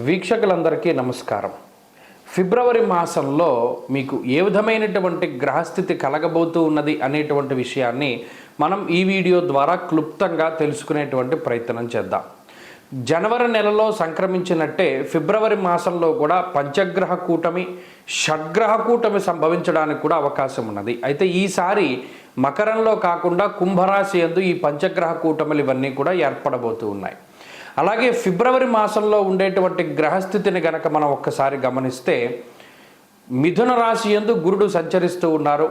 వీక్షకులందరికీ నమస్కారం. ఫిబ్రవరి మాసంలో మీకు ఏ విధమైనటువంటి గ్రహస్థితి కలగబోతూ ఉన్నది అనేటువంటి విషయాన్ని మనం ఈ వీడియో ద్వారా క్లుప్తంగా తెలుసుకునేటువంటి ప్రయత్నం చేద్దాం. జనవరి నెలలో సంక్రమించినట్టే ఫిబ్రవరి మాసంలో కూడా పంచగ్రహ కూటమి, షడ్గ్రహ కూటమి సంభవించడానికి కూడా అవకాశం ఉన్నది. అయితే ఈసారి మకరంలో కాకుండా కుంభరాశి యందు ఈ పంచగ్రహ కూటములు ఇవన్నీ కూడా ఏర్పడబోతూ ఉన్నాయి. అలాగే ఫిబ్రవరి మాసంలో ఉండేటువంటి గ్రహస్థితిని గనక మనం ఒక్కసారి గమనిస్తే మిథున రాశి యందు గురుడు సంచరిస్తూ ఉన్నారు.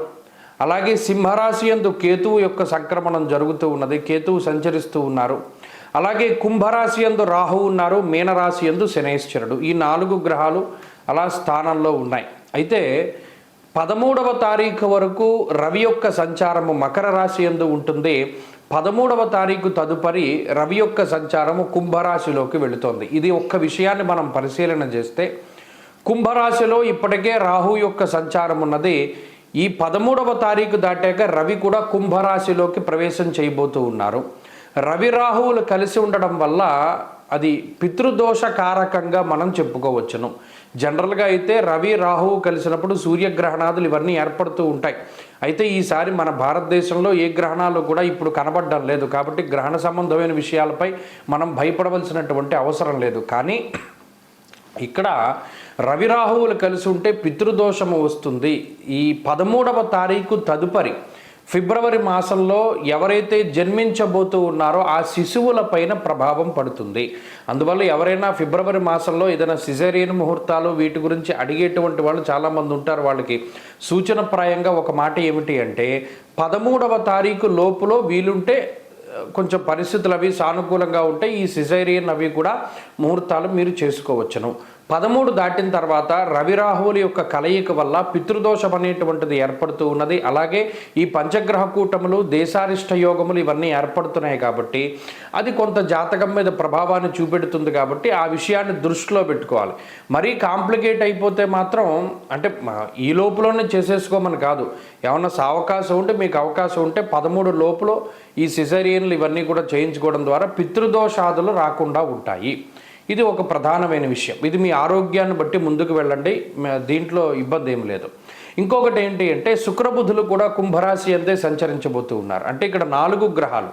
అలాగే సింహరాశి యందు కేతువు యొక్క సంక్రమణం జరుగుతూ ఉన్నది, కేతువు సంచరిస్తూ ఉన్నారు. అలాగే కుంభరాశి యందు రాహువు ఉన్నారు, మీనరాశి యందు శనైశ్వరుడు. ఈ 4 గ్రహాలు అలా స్థానంలో ఉన్నాయి. అయితే 13వ తారీఖు వరకు రవి యొక్క సంచారము మకర రాశి యందు ఉంటుంది. 13వ తారీఖు తదుపరి రవి యొక్క సంచారము కుంభరాశిలోకి వెళుతోంది. ఇది ఒక్క విషయాన్ని మనం పరిశీలన చేస్తే కుంభరాశిలో ఇప్పటికే రాహు యొక్క సంచారం ఉన్నది. ఈ 13వ తారీఖు దాటాక రవి కూడా కుంభరాశిలోకి ప్రవేశం చేయబోతూ ఉన్నారు. రవి రాహువులు కలిసి ఉండడం వల్ల అది పితృదోషకారకంగా మనం చెప్పుకోవచ్చును. జనరల్గా అయితే రవి రాహువు కలిసినప్పుడు సూర్యగ్రహణాదులు ఇవన్నీ ఏర్పడుతూ ఉంటాయి. అయితే ఈసారి మన భారతదేశంలో ఏ గ్రహణాలు కూడా ఇప్పుడు కనబడడం లేదు. కాబట్టి గ్రహణ సంబంధమైన విషయాలపై మనం భయపడవలసినటువంటి అవసరం లేదు. కానీ ఇక్కడ రవి రాహువులు కలిసి ఉంటే పితృదోషము వస్తుంది. ఈ 13వ తారీఖు తదుపరి ఫిబ్రవరి మాసంలో ఎవరైతే జన్మించబోతూ ఉన్నారో ఆ శిశువుల పైన ప్రభావం పడుతుంది. అందువల్ల ఎవరైనా ఫిబ్రవరి మాసంలో ఏదైనా సిజేరియన్ ముహూర్తాలు వీటి గురించి అడిగేటువంటి వాళ్ళు చాలామంది ఉంటారు. వాళ్ళకి సూచనప్రాయంగా ఒక మాట ఏమిటి అంటే 13వ తారీఖు లోపులో వీలుంటే కొంచెం పరిస్థితులు అవి సానుకూలంగా ఉంటే ఈ సిజేరియన్ అవి కూడా ముహూర్తాలు మీరు చేసుకోవచ్చును. 13 దాటిన తర్వాత రవి రాహువుల యొక్క కలయిక వల్ల పితృదోషం అనేటువంటిది ఏర్పడుతూ ఉన్నది. అలాగే ఈ పంచగ్రహ కూటములు, దేశారిష్ట యోగములు ఇవన్నీ ఏర్పడుతున్నాయి కాబట్టి అది కొంత జాతకం మీద ప్రభావాన్ని చూపెడుతుంది. కాబట్టి ఆ విషయాన్ని దృష్టిలో పెట్టుకోవాలి. మరీ కాంప్లికేట్ అయిపోతే మాత్రం అంటే ఈ లోపులోనే చేసేసుకోమని కాదు. ఏమన్నా అవకాశం ఉంటే మీకు అవకాశం ఉంటే 13 లోపులో ఈ సిజేరియన్లు ఇవన్నీ కూడా చేయించుకోవడం ద్వారా పితృదోషాదులు రాకుండా ఉంటాయి. ఇది ఒక ప్రధానమైన విషయం. ఇది మీ ఆరోగ్యాన్ని బట్టి ముందుకు వెళ్ళండి, దీంట్లో ఇబ్బంది ఏం లేదు. ఇంకొకటి ఏంటి అంటే శుక్రబుధులు కూడా కుంభరాశి అందే సంచరించబోతూ ఉన్నారు. అంటే ఇక్కడ 4 గ్రహాలు,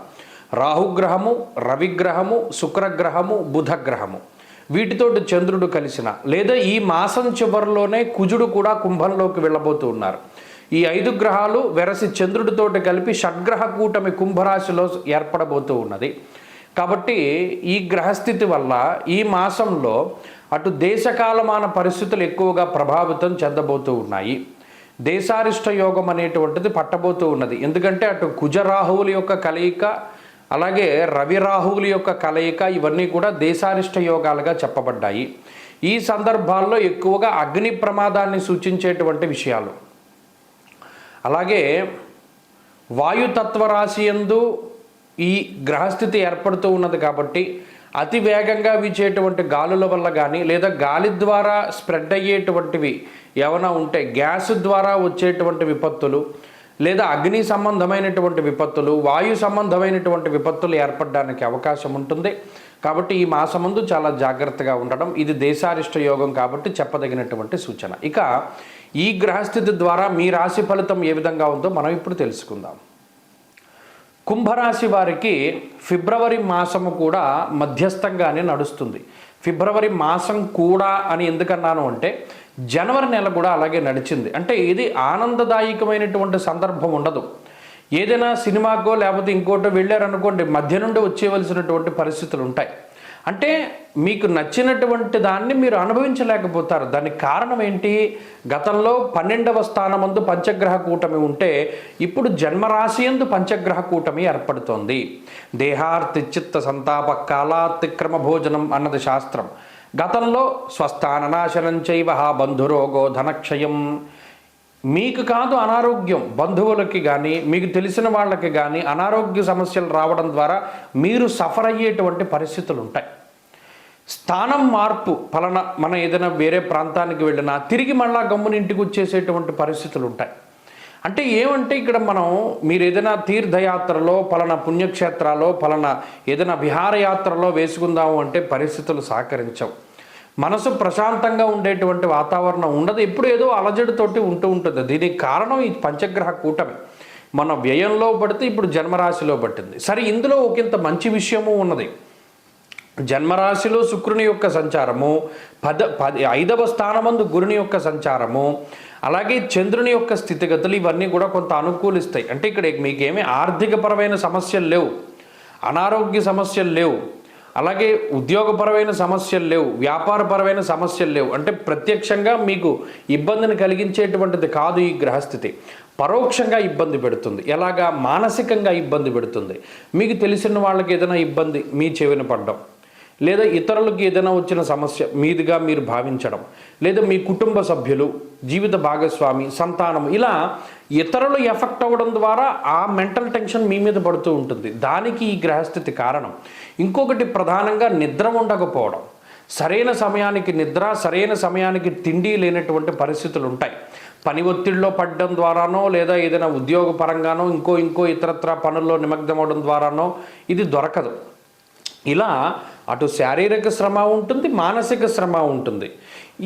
రాహుగ్రహము, రవిగ్రహము, శుక్రగ్రహము, బుధగ్రహము, వీటితోటి చంద్రుడు కలిసిన లేదా ఈ మాసం చివరిలోనే కుజుడు కూడా కుంభంలోకి వెళ్ళబోతూ ఉన్నారు. ఈ 5 గ్రహాలు వెరసి చంద్రుడితోటి కలిపి షడ్గ్రహ కూటమి కుంభరాశిలో ఏర్పడబోతూ ఉన్నది. కాబట్టి ఈ గ్రహస్థితి వల్ల ఈ మాసంలో అటు దేశకాలమాన పరిస్థితులు ఎక్కువగా ప్రభావితం చెందబోతూ ఉన్నాయి. దేశారిష్ట యోగం అనేటువంటిది పట్టబోతూ ఉన్నది. ఎందుకంటే అటు కుజరాహువుల యొక్క కలయిక, అలాగే రవి రాహువుల యొక్క కలయిక ఇవన్నీ కూడా దేశారిష్ట యోగాలుగా చెప్పబడ్డాయి. ఈ సందర్భాల్లో ఎక్కువగా అగ్ని ప్రమాదాన్ని సూచించేటువంటి విషయాలు, అలాగే వాయుతత్వ రాశి యందు ఈ గ్రహస్థితి ఏర్పడుతూ ఉన్నది. కాబట్టి అతి వేగంగా వీచేటువంటి గాలుల వల్ల కానీ లేదా గాలి ద్వారా స్ప్రెడ్ అయ్యేటువంటివి ఏమైనా ఉంటే గ్యాస్ ద్వారా వచ్చేటువంటి విపత్తులు లేదా అగ్ని సంబంధమైనటువంటి విపత్తులు, వాయు సంబంధమైనటువంటి విపత్తులు ఏర్పడడానికి అవకాశం ఉంటుంది. కాబట్టి ఈ మాసమందు చాలా జాగ్రత్తగా ఉండడం ఇది దేశారిష్ట యోగం కాబట్టి చెప్పదగినటువంటి సూచన. ఇక ఈ గ్రహస్థితి ద్వారా మీ రాశి ఫలితం ఏ విధంగా ఉందో మనం ఇప్పుడు తెలుసుకుందాం. కుంభరాశి వారికి ఫిబ్రవరి మాసము కూడా మధ్యస్థంగానే నడుస్తుంది. ఫిబ్రవరి మాసం కూడా అని ఎందుకన్నాను అంటే జనవరి నెల కూడా అలాగే నడిచింది. అంటే ఇది ఆనందదాయకమైనటువంటి సందర్భం ఉండదు. ఏదైనా సినిమాకో లేకపోతే ఇంకోటో వెళ్ళారనుకోండి, మధ్య నుండి వచ్చేవలసినటువంటి పరిస్థితులు ఉంటాయి. అంటే మీకు నచ్చినటువంటి దాన్ని మీరు అనుభవించలేకపోతారు. దానికి కారణం ఏంటి? గతంలో 12వ స్థానమందు పంచగ్రహ కూటమి ఉంటే ఇప్పుడు జన్మరాశి యందు పంచగ్రహ కూటమి ఏర్పడుతోంది. దేహార్తిచిత్త సంతాప కాలాతిక్రమ భోజనం అన్నది శాస్త్రం. గతంలో స్వస్థాననాశనం చైవ బంధురోగో ధనక్షయం. మీకు కాదు అనారోగ్యం, బంధువులకి కానీ మీకు తెలిసిన వాళ్ళకి కానీ అనారోగ్య సమస్యలు రావడం ద్వారా మీరు సఫర్ అయ్యేటువంటి పరిస్థితులు ఉంటాయి. స్థానం మార్పు పలానా మనం ఏదైనా వేరే ప్రాంతానికి వెళ్ళినా తిరిగి మళ్ళా గమ్మున ఇంటికి వచ్చేసేటువంటి పరిస్థితులు ఉంటాయి. అంటే ఏమంటే ఇక్కడ మనం మీరు ఏదైనా తీర్థయాత్రలో పలానా పుణ్యక్షేత్రాల్లో పలానా ఏదైనా విహారయాత్రలో వేసుకుందాము అంటే పరిస్థితులు సహకరించవు. మనసు ప్రశాంతంగా ఉండేటువంటి వాతావరణం ఉండదు, ఎప్పుడు ఏదో అలజడితోటి ఉంటూ ఉంటుంది. దీనికి కారణం ఈ పంచగ్రహ కూటమి. మన వ్యయంలో పడితే ఇప్పుడు జన్మరాశిలో పట్టింది. సరే, ఇందులో ఒకంత మంచి విషయము ఉన్నది. జన్మరాశిలో శుక్రుని యొక్క సంచారము, 5వ స్థానమందు గురుని యొక్క సంచారము, అలాగే చంద్రుని యొక్క స్థితిగతులు ఇవన్నీ కూడా కొంత అనుకూలిస్తాయి. అంటే ఇక్కడ మీకేమీ ఆర్థికపరమైన సమస్యలు లేవు, అనారోగ్య సమస్యలు లేవు, అలాగే ఉద్యోగపరమైన సమస్యలు లేవు, వ్యాపారపరమైన సమస్యలు లేవు. అంటే ప్రత్యక్షంగా మీకు ఇబ్బందిని కలిగించేటువంటిది కాదు ఈ గ్రహస్థితి. పరోక్షంగా ఇబ్బంది పెడుతుంది. ఎలాగా? మానసికంగా ఇబ్బంది పెడుతుంది. మీకు తెలిసిన వాళ్ళకి ఏదైనా ఇబ్బంది మీ చెవిన పడడం, లేదా ఇతరులకు ఏదైనా వచ్చిన సమస్య మీదుగా మీరు భావించడం, లేదా మీ కుటుంబ సభ్యులు, జీవిత భాగస్వామి, సంతానం, ఇలా ఇతరులు ఎఫెక్ట్ అవ్వడం ద్వారా ఆ మెంటల్ టెన్షన్ మీ మీద పడుతూ ఉంటుంది. దానికి ఈ గ్రహస్థితి కారణం. ఇంకొకటి ప్రధానంగా నిద్ర ఉండకపోవడం. సరైన సమయానికి నిద్ర, సరైన సమయానికి తిండి లేనటువంటి పరిస్థితులు ఉంటాయి. పని ఒత్తిడిలో పడడం ద్వారానో, లేదా ఏదైనా ఉద్యోగపరంగానో, ఇంకో ఇతరత్ర పనుల్లో నిమగ్నం అవడం ద్వారానో ఇది దొరకదు. ఇలా అటు శారీరక శ్రమ ఉంటుంది, మానసిక శ్రమ ఉంటుంది.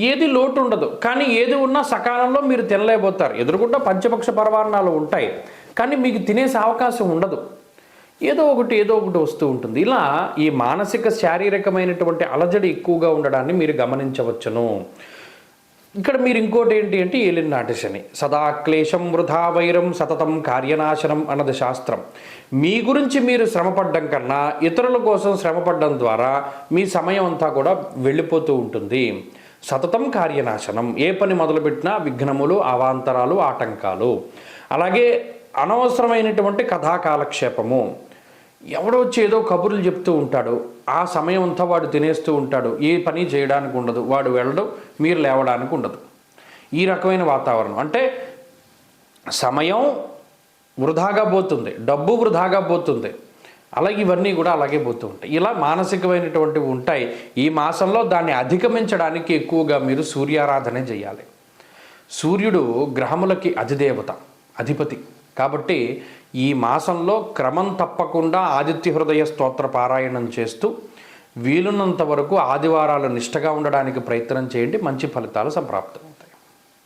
ఏది లోటు ఉండదు, కానీ ఏది ఉన్నా సకాలంలో మీరు తినలేకపోతారు. ఎదురుకుండా పంచపక్ష పరమాన్నాలు ఉంటాయి, కానీ మీకు తినేసే అవకాశం ఉండదు. ఏదో ఒకటి వస్తూ ఉంటుంది. ఇలా ఈ మానసిక శారీరకమైనటువంటి అలజడి ఎక్కువగా ఉండడాన్ని మీరు గమనించవచ్చును. ఇక్కడ మీరు ఇంకోటి ఏంటి అంటే ఏలినాటి శని. సదా క్లేశం వృధా వైరం సతతం కార్యనాశనం అన్నది శాస్త్రం. మీ గురించి మీరు శ్రమపడ్డం కన్నా ఇతరుల కోసం శ్రమపడ్డం ద్వారా మీ సమయం అంతా కూడా వెళ్ళిపోతూ ఉంటుంది. సతతం కార్యనాశనం. ఏ పని మొదలుపెట్టినా విఘ్నములు, అవాంతరాలు, ఆటంకాలు. అలాగే అనవసరమైనటువంటి కథాకాలక్షేపము. ఎవడో వచ్చి ఏదో కబుర్లు చెప్తూ ఉంటాడు, ఆ సమయం అంతా వాడు తినేస్తూ ఉంటాడు, ఏ పని చేయడానికి ఉండదు, వాడు వెళ్ళడం, మీరు లేవడానికి ఉండదు. ఈ రకమైన వాతావరణం. అంటే సమయం వృధాగా పోతుంది, డబ్బు వృధాగా పోతుంది, అలాగే ఇవన్నీ కూడా అలాగే పోతూ ఉంటాయి. ఇలా మానసికమైనటువంటివి ఉంటాయి. ఈ మాసంలో దాన్ని అధిగమించడానికి ఎక్కువగా మీరు సూర్యారాధన చేయాలి. సూర్యుడు గ్రహములకి అధిదేవత, అధిపతి. కాబట్టి ఈ మాసంలో క్రమం తప్పకుండా ఆదిత్య హృదయ స్తోత్ర పారాయణం చేస్తూ వీలున్నంత వరకు ఆదివారాలు నిష్టగా ఉండడానికి ప్రయత్నం చేయండి. మంచి ఫలితాలు సంప్రాప్తం.